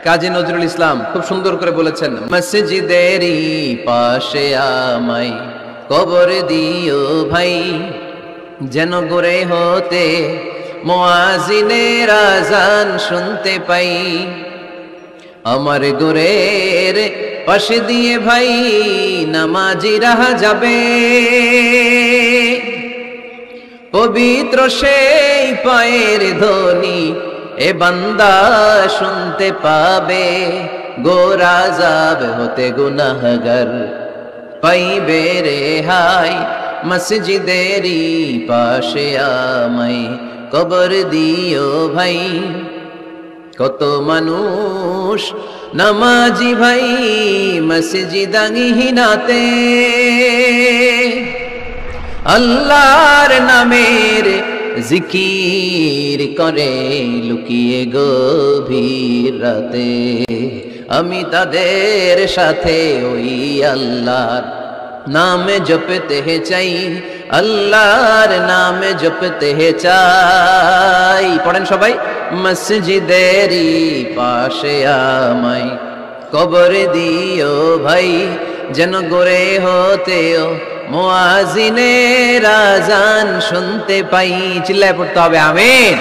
কাজী নজরুল ইসলাম খুব সুন্দর করে বলেছেন, মসজিদেরই পাশে আমায় কবর দিও ভাই, যেন গড়ে হতে মুয়াজ্জিনের আযান শুনতে পাই। আমার গোরের পাশে দিয়ে ভাই নামাজিরা যাবে, পবিত্র সেই পায়ের ধ্বনি এ বান্দা শুনতে পাবে। গোরা যাবে হতে গুনাহগার পাইবে রেহাই, মসজিদেরই পাশে আমায় কবর দিও ভাই। কত মানুষ নামাজি ভাই মসজিদাঙ্গিহীনাতে, আল্লাহর নামের জিকির করে লুকিয়ে গভীর রাতে। আমি তাদের সাথে ওই আল্লাহর নাম জপতে চাই, আল্লাহর নাম জপতে চাই। পড়েন সবাই, মসজিদেরই পাশে আমায় কবর দিও ভাই, যেন গড়ে হতেও মুয়াজ্জিনের আযান শুনতে পাই। চিল্লায় পড়তে হবে আমিন।